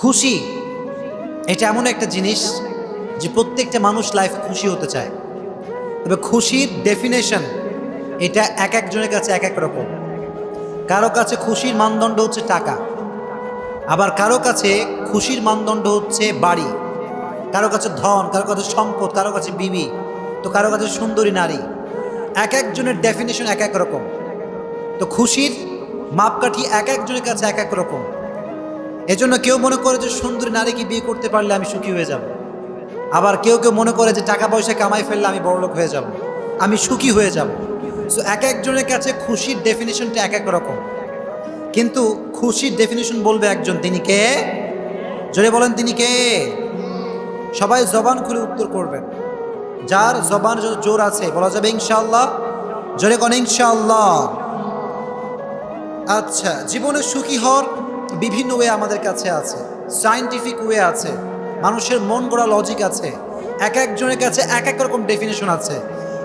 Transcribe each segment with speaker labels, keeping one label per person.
Speaker 1: খুশি এটা এমন একটা জিনিস যে প্রত্যেকটা মানুষ লাইফে খুশি হতে চায়, তবে খুশির ডেফিনেশন এটা এক একজনের কাছে এক এক রকম। কারো কাছে খুশির মানদণ্ড হচ্ছে টাকা, আবার কারো কাছে খুশির মানদণ্ড হচ্ছে বাড়ি, কারো কাছে ধন, কারো কাছে সম্পদ, কারো কাছে বিবি, তো কারো কাছে সুন্দরী নারী। এক একজনের ডেফিনেশন এক এক রকম। তো খুশির মাপকাঠি এক একজনের কাছে এক এক রকম। এজন্য কেউ মনে করে যে সুন্দরী নারীকে বিয়ে করতে পারলে আমি সুখী হয়ে যাব, আবার কেউ কেউ মনে করে যে টাকা পয়সা কামাই ফেললে আমি বড়লোক হয়ে যাব, আমি সুখী হয়ে যাব। সো এক একজনের কাছে খুশির ডেফিনেশনটা এক এক রকম। কিন্তু খুশির ডেফিনেশন বলবে একজন, তিনি কে? জোরে বলেন, তিনি কে? সবাই জবান খুলে উত্তর করবেন। যার জবান জোর আছে বলা যাবে ইনশাআল্লাহ। জোরে কোন ইনশাআল্লাহ। আচ্ছা, জীবনে সুখী হওয়ার বিভিন্ন ওয়ে আমাদের কাছে আছে, সায়েন্টিফিক ওয়ে আছে, মানুষের মন গড়া লজিক আছে, এক একজনের কাছে এক এক রকম ডেফিনেশন আছে।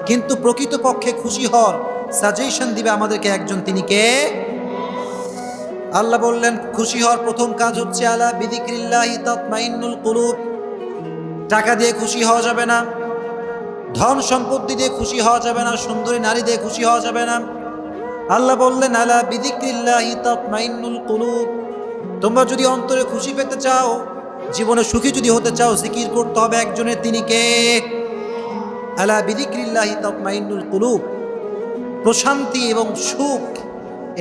Speaker 1: কিন্তু প্রকৃতপক্ষে খুশি হওয়ার সাজেশন দিবে আমাদেরকে একজন, তিনি কে? আল্লাহ বললেন খুশি হওয়ার প্রথম কাজ হচ্ছে আলা বিযিকরিল্লাহি তাতমাইন্নুল কুলুব। টাকা দিয়ে খুশি হওয়া যাবে না, ধন সম্পত্তি দিয়ে খুশি হওয়া যাবে না, সুন্দরী নারী দিয়ে খুশি হওয়া যাবে না। আল্লাহ বললেন আলা বিযিকরিল্লাহি তাতমাইন্নুল কুলুব। তোমরা যদি অন্তরে খুশি পেতে চাও, জীবনে সুখী যদি হতে চাও, জিকির করতে হবে একজনের, তিনি কে? আলা বিযিকরিল্লাহি তাতমাইন্নুল কুলুব। প্রশান্তি এবং সুখ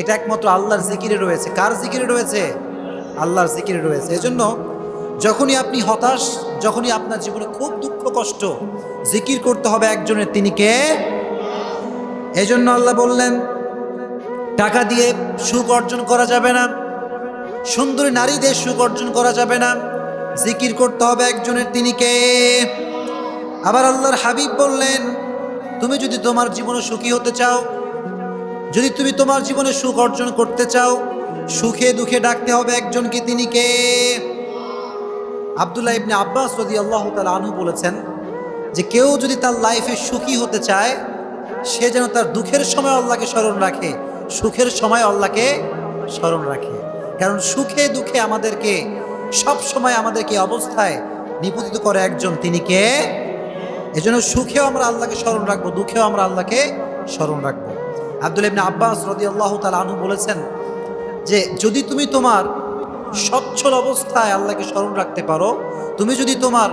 Speaker 1: এটা একমাত্র আল্লাহর জিকিরে রয়েছে। কার জিকিরে রয়েছে? আল্লাহর জিকিরে রয়েছে। এজন্য যখনই আপনি হতাশ, যখনই আপনার জীবনে খুব দুঃখ কষ্ট, জিকির করতে হবে একজনের, তিনি কে? এজন্য আল্লাহ বললেন টাকা দিয়ে সুখ অর্জন করা যাবে না, সুন্দরী নারী দিয়ে সুখ অর্জন করা যাবে না, জিকির করতে হবে একজনের, তিনি কে? আবার আল্লাহর হাবিব বললেন তুমি যদি তোমার জীবনে সুখী হতে চাও, যদি তুমি তোমার জীবনে সুখ অর্জন করতে চাও, সুখে দুঃখে ডাকতে হবে একজনকে, তিনি কে? আব্দুল্লাহ ইবনে আব্বাস রাদিয়াল্লাহু তাআলা আনহু বলেছেন যে কেউ যদি তার লাইফে সুখী হতে চায়, সে যেন তার দুঃখের সময় আল্লাহকে স্মরণ রাখে, সুখের সময় আল্লাহকে স্মরণ রাখে। কারণ সুখে দুঃখে আমাদেরকে সব সময় আমাদেরকে অবস্থায় নিপতিত করে একজন, তিনি কে? এজন্য সুখেও আমরা আল্লাহকে স্মরণ রাখবো, দুঃখেও আমরা আল্লাহকে স্মরণ রাখবো। আব্দুল্লাহ ইবনে আব্বাস রাদিয়াল্লাহু তাআলা আনহু বলেছেন যে যদি তুমি তোমার সচ্ছল অবস্থায় আল্লাহকে স্মরণ রাখতে পারো, তুমি যদি তোমার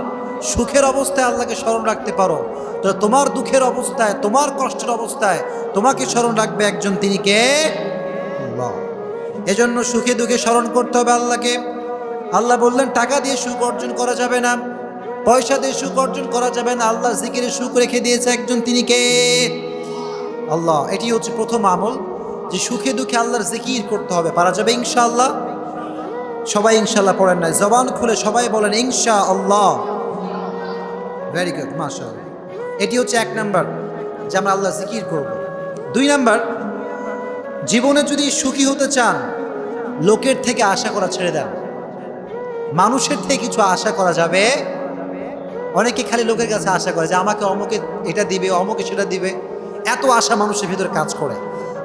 Speaker 1: সুখের অবস্থায় আল্লাহকে স্মরণ রাখতে পারো, তো তোমার দুঃখের অবস্থায়, তোমার কষ্টের অবস্থায় তোমাকে স্মরণ রাখবে একজন, তিনি কে? আল্লাহ। এজন্য সুখে দুঃখে স্মরণ করতে হবে আল্লাহকে। আল্লাহ বললেন টাকা দিয়ে সুখ অর্জন করা যাবে না, পয়সা দিয়ে সুখ অর্জন করা যাবে না, আল্লাহ জিকিরে সুখ রেখে দিয়েছে একজন, তিনি কে? আল্লাহ। এটি হচ্ছে প্রথম আমল, যে সুখে দুঃখে আল্লাহর জিকির করতে হবে। পারা যাবে ইনশাআল্লাহ? সবাই ইনশাআল্লাহ পড়েন না, জবান খুলে সবাই বলেন ইনশাআল্লাহ। ভেরি গুড, মাশাআল্লাহ। এটি হচ্ছে এক নাম্বার, যে আমরা আল্লাহ জিকির করব। দুই নাম্বার, জীবনে যদি সুখী হতে চান, লোকের থেকে আশা করা ছেড়ে দেন। মানুষের থেকে কিছু আশা করা যাবে। অনেকে খালি লোকের কাছে আশা করে যে আমাকে অমুকে এটা দিবে, অমুকে সেটা দিবে, এত আশা মানুষের ভিতরে কাজ করে।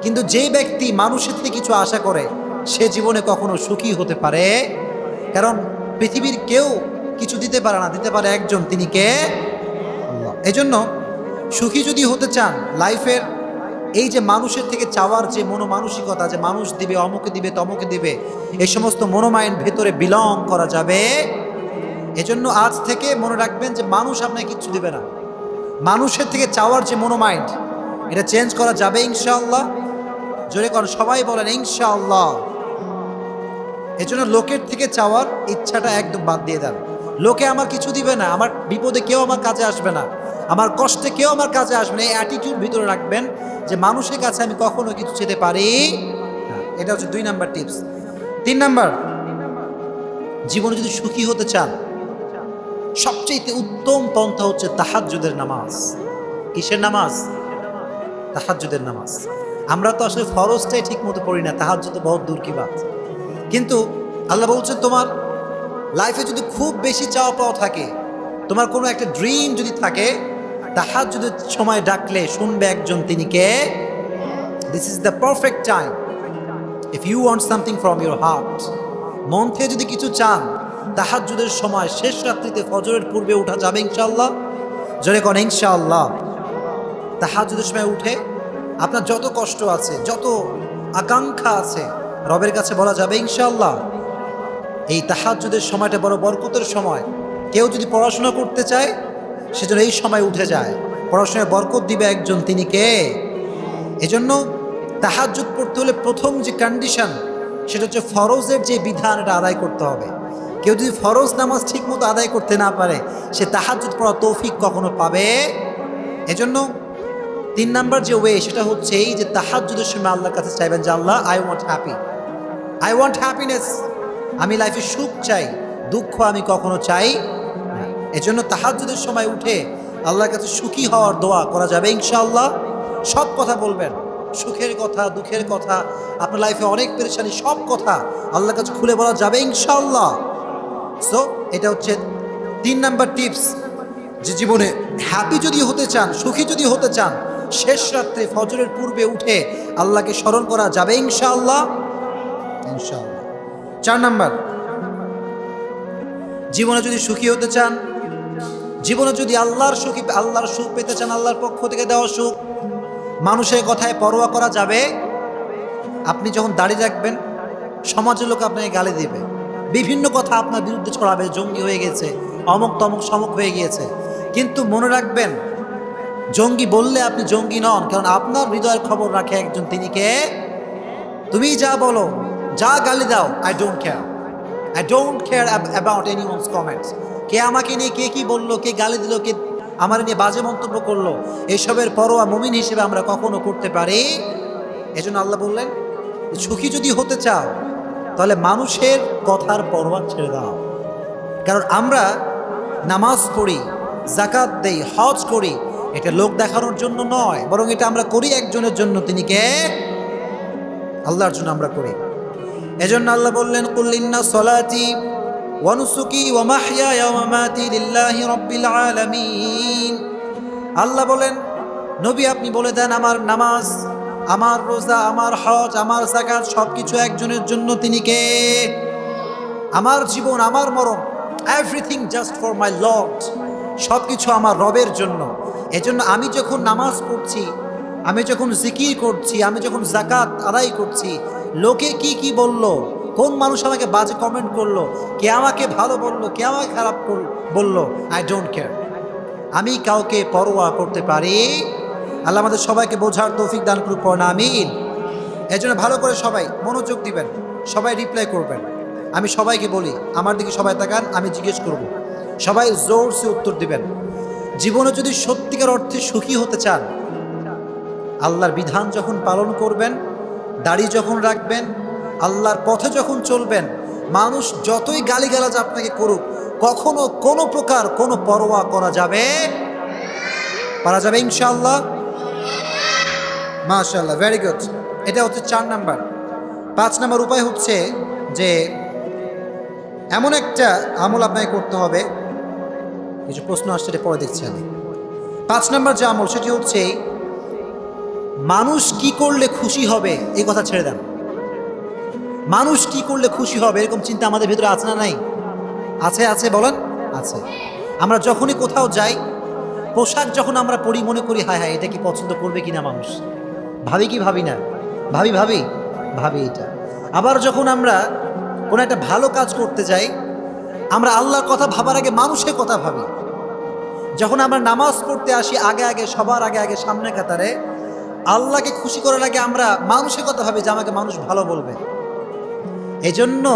Speaker 1: কিন্তু যে ব্যক্তি মানুষের থেকে কিছু আশা করে, সে জীবনে কখনো সুখী হতে পারে। কারণ পৃথিবীর কেউ কিছু দিতে পারে না, দিতে পারে একজন, তিনি কে? আল্লাহ। এজন্য সুখী যদি হতে চান লাইফের, এই যে মানুষের থেকে চাওয়ার যে মনোমানসিকতা, যে মানুষ দিবে, অমুকে দিবে, তমুকে দিবে, এই সমস্ত মনোমাইন্ড ভেতরে বিলং করা যাবে। এজন্য আজ থেকে মনে রাখবেন যে মানুষ আপনাকে কিচ্ছু দিবে না। মানুষের থেকে চাওয়ার যে মনোমাইন্ড, এটা চেঞ্জ করা যাবে ইনশাআল্লাহ। জোরে করেন, সবাই বলেন ইনশাআল্লাহ। এজন্য লোকের থেকে চাওয়ার ইচ্ছাটা একদম বাদ দিয়ে দেন। লোকে আমার কিছু দিবে না, আমার বিপদে কেউ আমার কাজে আসবে না, আমার কষ্টে কেউ আমার কাজে আসবে না, এই অ্যাটিটিউড ভিতরে রাখবেন যে মানুষের কাছে আমি কখনো কিছু চেতে পারি না। এটা হচ্ছে 2 নাম্বার টিপস। 3 নাম্বার, জীবনে যদি সুখী হতে চান, সবচেয়ে উত্তম পন্থা হচ্ছে তাহাজ্জুদের নামাজ। কিসের নামাজ? তাহাজ্জুদের নামাজ। আমরা তো আসলে ফরজটাই ঠিক মতো পড়ি না, তাহাজ্জুদ তো বহুত দূর কি বাত। কিন্তু আল্লাহ বলছেন তোমার লাইফে যদি খুব বেশি চাওয়া পাওয়া থাকে, তোমার কোনো একটা ড্রিম যদি থাকে, তাহাজ্জুদের সময় ডাকলে শুনবে একজন, তিনি কে? This is the perfect time if you want something from your heart. মন থেকে যদি কিছু চান, তাহাজ্জুদের সময় শেষ রাত্রিতে ফজরের পূর্বে উঠা যাবে ইনশাআল্লাহ? জোরে কোন ইনশাআল্লাহ। তাহাজ্জুদের সময় উঠে আপনার যত কষ্ট আছে, যত আকাঙ্ক্ষা আছে, রবের কাছে বলা যাবে ইনশাআল্লাহ। এই তাহাজ্জুদের সময়টা বড় বরকতের সময়। কেউ যদি পড়াশোনা করতে চায় সেজন্য এই সময় উঠে যায়। পড়াশোনায় বরকত দিবে একজন, তিনি কে? এজন্য তাহাজ্জুদ পড়তে হলে প্রথম যে কন্ডিশন সেটা হচ্ছে ফরজের যে বিধান, এটা আদায় করতে হবে। কেউ যদি ফরজ নামাজ ঠিক মতো আদায় করতে না পারে, সে তাহাজ্জুদ পড়া তৌফিক কখনো পাবে। এজন্য 3 নাম্বার যে ওয়ে সেটা হচ্ছে এই যে তাহাজ্জুদের সময় আল্লাহর কাছে চাইবেন যে আল্লাহ, আই ওয়ান্ট হ্যাপিনেস, আমি লাইফে সুখ চাই, দুঃখ আমি কখনো চাই না। এজন্য তাহাজ্জুদের সময় উঠে আল্লাহর কাছে সুখী হওয়ার দোয়া করা যাবে ইনশাআল্লাহ। সব কথা বলবেন, সুখের কথা, দুঃখের কথা, আপনার লাইফে অনেক পেরেশানি, সব কথা আল্লাহর কাছে খুলে বলা যাবে ইনশাআল্লাহ। সো এটা হচ্ছে 3 নাম্বার টিপস, যে জীবনে হ্যাপি যদি হতে চান, সুখী যদি হতে চান, শেষ রাত্রে ফজরের পূর্বে উঠে আল্লাহকে স্মরণ করা যাবে ইনশাআল্লাহ। 4 নাম্বার, জীবনে যদি সুখী হতে চান, জীবনে যদি আল্লাহর সুখ পেতে চান, আল্লাহর পক্ষ থেকে দেওয়া সুখ, মানুষের কথায় পরোয়া করা যাবে। আপনি যখন দাড়ি রাখবেন, সমাজের লোক আপনাকে গালি দিবে, বিভিন্ন কথা আপনার বিরুদ্ধে ছড়াবে, জঙ্গি হয়ে গেছে, অমুক তমুক সমক হয়ে গিয়েছে। কিন্তু মনে রাখবেন, জঙ্গি বললে আপনি জঙ্গি নন, কারণ আপনার হৃদয়ের খবর রাখে একজন, তিনি কে? তুমি যা বলো, যা গালি দাও, I don't care about anyone's comments. কে আমাকে নিয়ে কে কি বললো, কে গালি দিল, কে আমার নিয়ে বাজে মন্তব্য করলো, এসবের পরোয়া মুমিন হিসেবে আমরা কখনো করতে পারি। এজন্য আল্লাহ বললেন, সুখী যদি হতে চাও তাহলে মানুষের কথার পরোয়া ছেড়ে দাও। কারণ আমরা নামাজ পড়ি, যাকাত দেই, হজ করি, এটা লোক দেখানোর জন্য নয়, বরং এটা আমরা করি একজনের জন্য, তিনি কে? আল্লাহর জন্য আমরা করি। এজন্য আল্লাহ বললেন, কুল ইন্না সলাতি ওয়া নুসুকি ওয়া মাহইয়ায়া ওয়া মামাতি লিল্লাহি রাব্বিল আলামিন। আল্লাহ বলেন, নবী আপনি বলে দেন, আমার নামাজ, আমার রোজা, আমার হজ, আমার যাকাত সবকিছু একজনের জন্য, তিনি কে? আমার জীবন, আমার মরণ, everything just for my lord, সবকিছু আমার রবের জন্য। এজন্য আমি যখন নামাজ পড়ছি, আমি যখন জিকির করছি, আমি যখন যাকাত আদায় করছি, লোকে কি কি বলল, কোন মানুষ আমাকে বাজে কমেন্ট করলো, কে আমাকে ভালো বললো, কে আমাকে খারাপ বললো, আই ডোন্ট কেয়ার। আমি কাউকে পরোয়া করতে পারি। আল্লাহ আমাদের সবাইকে বোঝার তৌফিক দান করুক, পড়না আমিন। এজন্য ভালো করে সবাই মনোযোগ দিবেন, সবাই রিপ্লাই করবেন। আমি সবাইকে বলি, আমার দিকে সবাই তাকান, আমি জিজ্ঞেস করব, সবাই জোরসে উত্তর দিবেন। জীবনে যদি সত্যিকার অর্থে সুখী হতে চান, আল্লাহর বিধান যখন পালন করবেন, দাড়ি যখন রাখবেন, আল্লাহর পথে যখন চলবেন, মানুষ যতই গালিগালাজ আপনাকে করুক, কখনো কোনো প্রকার কোনো পরোয়া করা যাবে ইনশাআল্লাহ। মাশাআল্লাহ, ভেরি গুড। এটা হচ্ছে 4 নাম্বার। 5 নাম্বার উপায় হচ্ছে যে এমন একটা আমল আপনাকে করতে হবে, কিছু প্রশ্ন আসছে, এটা পরে দেখছি আমি। 5 নাম্বার যে আমল সেটি হচ্ছে, মানুষ কি করলে খুশি হবে এই কথা ছেড়ে দেন। মানুষ কি করলে খুশি হবে এরকম চিন্তা আমাদের ভিতরে আছে না নাই? আছে বলেন, আছে। আমরা যখনই কোথাও যাই, পোশাক যখন আমরা পরি, মনে করি হায় হায় এটা কি পছন্দ করবে কিনা মানুষ, ভাবি কি ভাবি না? ভাবি এটা। আবার যখন আমরা কোনো একটা ভালো কাজ করতে যাই, আমরা আল্লাহর কথা ভাবার আগে মানুষের কথা ভাবি। যখন আমরা নামাজ পড়তে আসি, আগে সবার আগে সামনে কাতারে, আল্লাহকে খুশি করার আগে আমরা মানুষের কথা ভাবি যে আমাকে মানুষ ভালো বলবে। এজন্য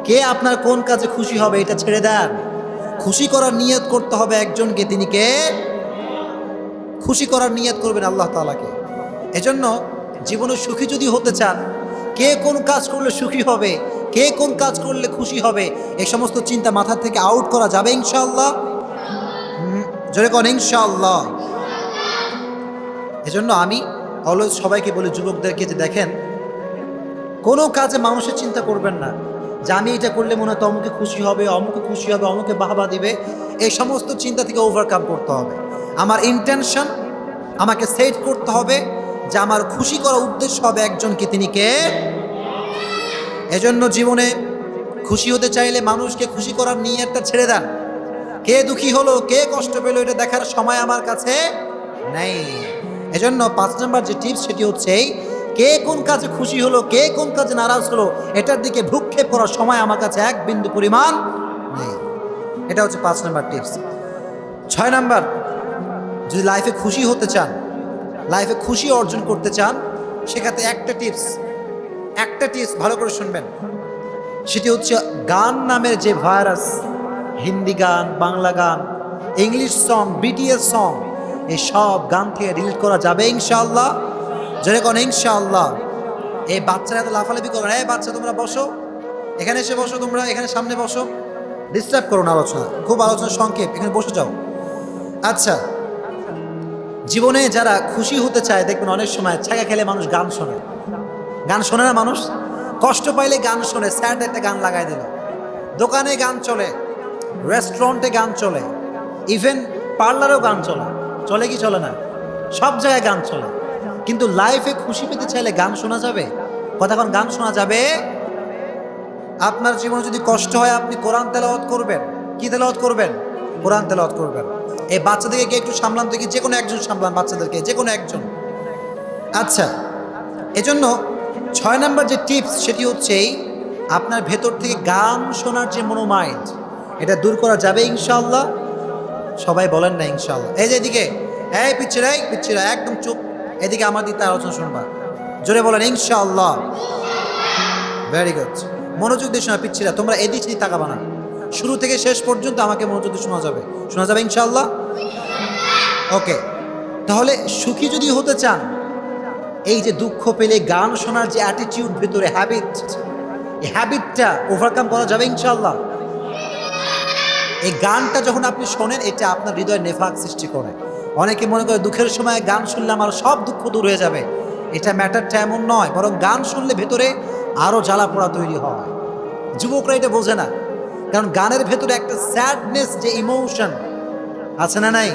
Speaker 1: কে আপনার কোন কাজে খুশি হবে এটা ছেড়ে দেন, খুশি করার নিয়ত করতে হবে একজনকে, তিনি কে? খুশি করার নিয়ত করবেন আল্লাহ তাআলাকে। এজন্য জীবনে সুখী যদি হতে চান, কে কোন কাজ করলে সুখী হবে, কে কোন কাজ করলে খুশি হবে, এই সমস্ত চিন্তা মাথা থেকে আউট করা যাবে ইনশাআল্লাহ। জোরে কোন ইনশাআল্লাহ। এজন্য আমি অলওয়েজ সবাইকে বলি, যুবকদেরকে, যে দেখেন, কোনো কাজে মানুষের চিন্তা করবেন না যে আমি এটা করলে মনে হয় অমুকে খুশি হবে, অমুকে বাহবা দিবে। এই সমস্ত চিন্তা থেকে ওভারকাম করতে হবে। আমার ইন্টেনশন আমাকে সেট করতে হবে যে আমার খুশি করার উদ্দেশ্য হবে একজনকে, তিনি কে? এজন্য জীবনে খুশি হতে চাইলে মানুষকে খুশি করার নিয়তটা ছেড়ে দেন। কে দুঃখী হলো, কে কষ্ট পেলো, এটা দেখার সময় আমার কাছে নেই। এজন্য 5 নম্বর যে টিপস সেটি হচ্ছে এই, কে কোন কাজে খুশি হলো, কে কোন কাজে নারাজ হলো, এটার দিকে ভ্রুক্ষেপ করার সময় আমার কাছে এক বিন্দু পরিমাণ নেই। এটা হচ্ছে 5 নম্বর টিপস। 6 নম্বর, যদি লাইফে খুশি হতে চান, লাইফে খুশি অর্জন করতে চান, সেক্ষেত্রে একটা টিপস ভালো করে শুনবেন। সেটি হচ্ছে গান নামের যে ভাইরাস, হিন্দি গান, বাংলা গান, ইংলিশ সং, বিটিএস সং, এই সব গান থেকে ডিলিট করা যাবে ইনশাআল্লাহ। যেরকম ইনশাআল্লাহ। এই বাচ্চারা এত লাফালাফি করবে না। এই বাচ্চা তোমরা বসো, এখানে এসে বসো, তোমরা এখানে সামনে বসো, ডিস্টার্ব করো না আলোচনা, খুব আলোচনা সংক্ষেপ, এখানে বসে যাও। আচ্ছা, জীবনে যারা খুশি হতে চায় দেখবেন অনেক সময় ছাগা খেলে মানুষ গান শোনে। গান শোনে না মানুষ? কষ্ট পাইলে গান শোনে, স্যাড একটা গান লাগাই দিল। দোকানে গান চলে, রেস্টুরেন্টে গান চলে, ইভেন পার্লারেও গান চলে। চলে কি চলে না? সব জায়গায় গান চলে। কিন্তু লাইফে খুশি পেতে চাইলে গান শোনা যাবে? কতক্ষণ গান শোনা যাবে? আপনার জীবনে যদি কষ্ট হয় আপনি কোরআন তেলাওয়াত করবেন। কি তেলাওয়াত করবেন? কোরআন তেলাওয়াত করবেন। এই বাচ্চাদেরকে একটু সামলান তো, কি যে কোনো একজন সামলান, বাচ্চাদেরকে যে কোনো একজন। আচ্ছা, এজন্য 6 নম্বর যে টিপস সেটি হচ্ছে আপনার ভেতর থেকে গান শোনার যে মনোমাইন্ড, এটা দূর করা যাবে ইনশাআল্লাহ। সবাই বলেন না ইনশাআল্লাহ? এই যে এদিকে, এই পিচ্ছিরা একদম চুপ, এদিকে আমার দিকে আলোচনা শুনবা, জোরে বলেন ইনশাআল্লাহ। ভেরি গুড, মনোযোগ দিয়ে শোনা পিচ্ছিরা, তোমরা এদিক সেদিক তাকাবা না, শুরু থেকে শেষ পর্যন্ত আমাকে মনোযোগ দিয়ে শোনা যাবে ইনশাআল্লাহ। ওকে, তাহলে সুখী যদি হতে চান, এই যে দুঃখ পেলে গান শোনার যে অ্যাটিটিউড ভিতরে হ্যাবিট, এই হ্যাবিটটা ওভারকাম করা যাবে ইনশাআল্লাহ। এই গানটা যখন আপনি শোনেন, এটা আপনার হৃদয়ে নেফাক সৃষ্টি করে। অনেকে মনে করে দুঃখের সময় গান শুনলে আমার সব দুঃখ দূর হয়ে যাবে। এটা ম্যাটারটা এমন নয়, বরং গান শুনলে ভেতরে আরও জ্বালা পোড়া তৈরি হয়। যুবকরা এটা বোঝে না, কারণ গানের ভেতরে একটা স্যাডনেস যে ইমোশন আছে না নাই?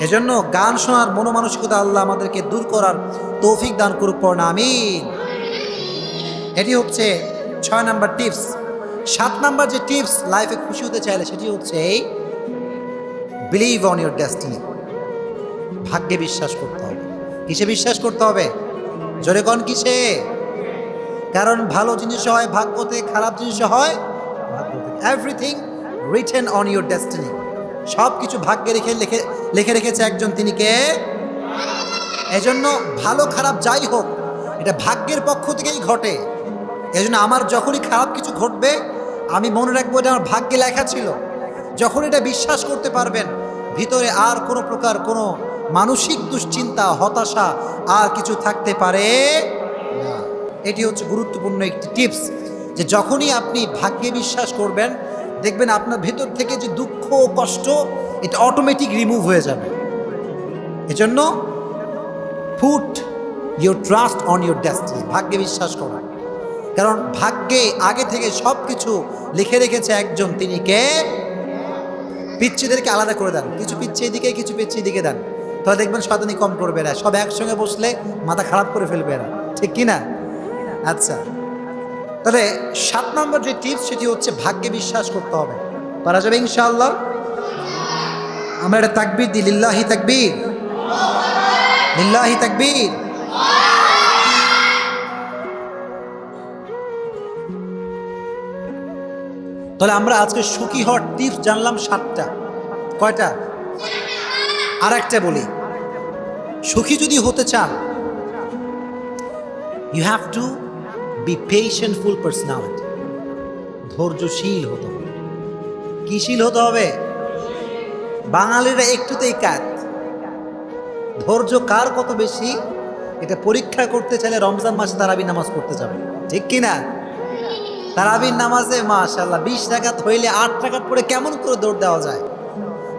Speaker 1: এজন্য গান শোনার মনোমানসিকতা আল্লাহ আমাদেরকে দূর করার তৌফিক দান করুক, পড় না আমিন। এটি হচ্ছে 6 নম্বর টিপস। 7 নম্বর যে টিপস লাইফে খুশি হতে চাইলে সেটি হচ্ছে এই, বিলিভ অন ইউর ডেস্টিনি। ভাগ্যে বিশ্বাস করতে হবে। কিসে বিশ্বাস করতে হবে? জোরে কোন কিসে? কারণ ভালো জিনিস হয় ভাগ্যতে, খারাপ জিনিস হয় ভাগ্যতে। Everything written on your destiny. সব কিছু ভাগ্যে লিখে রেখেছে একজন, তিনি কে? এজন্য ভালো খারাপ যাই হোক, এটা ভাগ্যের পক্ষ থেকেই ঘটে। এজন্য আমার যখনই খারাপ কিছু ঘটবে আমি মনে রাখবো এটা আমার ভাগ্যে লেখা ছিল। যখন এটা বিশ্বাস করতে পারবেন, ভিতরে আর কোনো প্রকার কোনো মানসিক দুশ্চিন্তা, হতাশা আর কিছু থাকতে পারে না। এটি হচ্ছে গুরুত্বপূর্ণ একটি টিপস, যে যখনই আপনি ভাগ্যে বিশ্বাস করবেন দেখবেন আপনার ভেতর থেকে যে দুঃখ কষ্ট এটা অটোমেটিক রিমুভ হয়ে যাবে। এজন্য put your trust on your destiny. ভাগ্যে বিশ্বাস করুন, কারণ ভাগ্যে আগে থেকে সব কিছু লিখে রেখেছে একজন, তিনি কে? পিচ্ছিদেরকে আলাদা করে দেন, কিছু পিচ্ছি এদিকে, কিছু পিচ্ছি এদিকে দেন, তাহলে দেখবেন শয়তানি কম করবে না। সব একসঙ্গে বসলে মাথা খারাপ করে ফেলবে না, ঠিক কি না? আচ্ছা, তাহলে 7 নম্বর যে টিপস সেটি হচ্ছে ভাগ্যে বিশ্বাস করতে হবে। পারা যাবে ইনশাআল্লাহ? আমরা একটা তাকবীর দিই, লিল্লাহি তাকবীর, লিল্লাহি তাকবীর। তাহলে আমরা আজকে সুখী হওয়ার টিপস জানলাম 7টা। কয়টা? আর একটা বলি, সুখী যদি হতে চান, you have to be patientful personality. ধৈর্যশীল হতে হবে। কিশীল হতে হবে? বাঙালিরা একটুতেই কাজ। ধৈর্য কার কত বেশি এটা পরীক্ষা করতে চাইলে রমজান মাসে তারাবি নামাজ পড়তে যাবে, ঠিক কিনা? তারাবির নামাজে মাশাআল্লাহ 20 রাকাত হইলে 8 রাকাত পড়ে কেমন করে দৌড় দেওয়া যায়,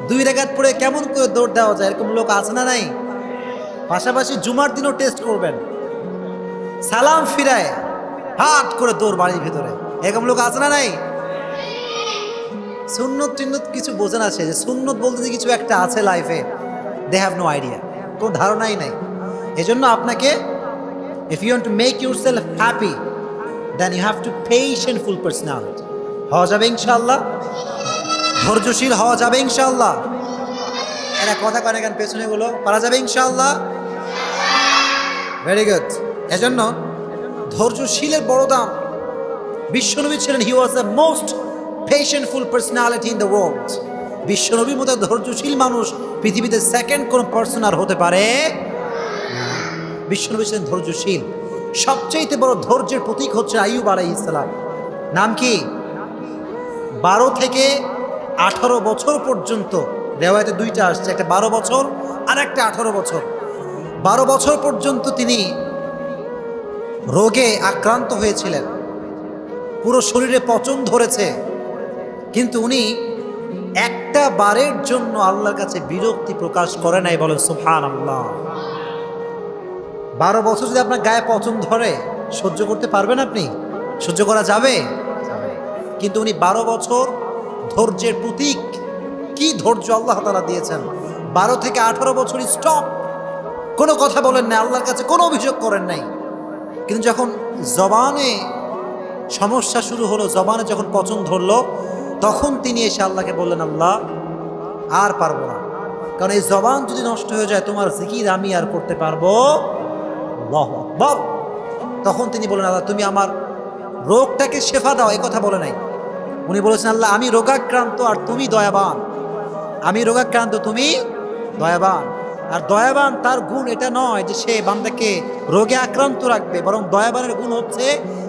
Speaker 1: 2 রাকাত পড়ে কেমন করে দৌড় দেওয়া যায়, এরকম লোক আছে না নাই? পাশাপাশি জুমার দিনও টেস্ট করবেন, সালাম ফিরায় হাট করে দৌড় বাড়ির ভিতরে, এরকম লোক আছে না নাই? সুন্নত টিন্নত কিছু বোঝে না, সে যে সুন্নত বলতে যে কিছু একটা আছে লাইফে, দে হ্যাভ নো আইডিয়া, কোনো ধারণাই নাই। এজন্য আপনাকে, if you want to make yourself happy, then you have to patientful personality. হওয়া যাবে ইনশাআল্লাহ? ধৈর্যশীল হওয়া যাবে ইনশাআল্লাহ? এরা কথা কয় না কেন পেছনে গুলো? পারা যাবে ইনশাআল্লাহ? Very good. এজন্য ধৈর্যশীলের বড় দাম। বিশ্বনবী ছিলেন, he was the most patientful personality in the world. বিশ্বনবীর মতো ধৈর্যশীল মানুষ পৃথিবীতে সেকেন্ড কোন পার্সন আর হতে পারে না। বিশ্বনবী ছিলেন ধৈর্যশীল। সবচেয়ে বড় ধৈর্যের প্রতীক হচ্ছে আইয়ুব আলাইহিস সালাম। নাম কি? 12 থেকে 18 বছর পর্যন্ত রেওয়ায়েতে দুইটা আসছে, একটা 12 বছর আর একটা 18 বছর। 12 বছর পর্যন্ত তিনি রোগে আক্রান্ত হয়েছিলেন, পুরো শরীরে পচন ধরেছে, কিন্তু উনি একটা বারের জন্য আল্লাহর কাছে বিরক্তি প্রকাশ করে নাই। বলেন সুবহানাল্লাহ। 12 বছর যদি আপনার গায়ে পচন ধরে সহ্য করতে পারবেন আপনি? সহ্য করা যাবে? কিন্তু উনি 12 বছর ধৈর্যের প্রতীক। কি ধৈর্য আল্লাহ তাআলা দিয়েছেন! 12 থেকে 18 বছর স্টপ, কোনো কথা বলেন না, আল্লাহর কাছে কোনো অভিযোগ করেন নাই। কিন্তু যখন জবানে সমস্যা শুরু হলো, জবানে যখন পচন ধরলো, তখন তিনি এসে আল্লাহকে বললেন, আল্লাহ আর পারবো না, কারণ এই জবান যদি নষ্ট হয়ে যায় তোমার জিকির আমি আর করতে পারবো। আল্লাহু আকবার। তখন তিনি বললেন, আল্লাহ তুমি আমার রোগটাকে শেফা দাও। এই কথা বলে নাই, উনি বলেছেন, আল্লাহ আমি রোগাক্রান্ত আর তুমি দয়াবান। আমি রোগাক্রান্ত, তুমি দয়াবান। আর দয়াবান তার গুণ এটা নয় যে সে বান্দাকে রোগে আক্রান্ত রাখবে, বরং দয়াবানের গুণ হচ্ছে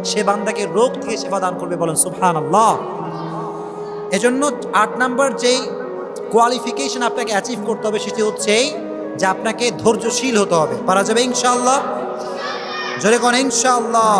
Speaker 1: সে বান্দাকে রোগ থেকে শেফা দান করবে। বলেন সুবহানাল্লাহ। এজন্য 8 নাম্বার যেই কোয়ালিফিকেশন আপনাকে অ্যাচিভ করতে হবে সেটি হচ্ছে যে আপনাকে ধৈর্যশীল হতে হবে। পারা যাবে ইনশাআল্লাহ? জোরে কোন ইনশাআল্লাহ?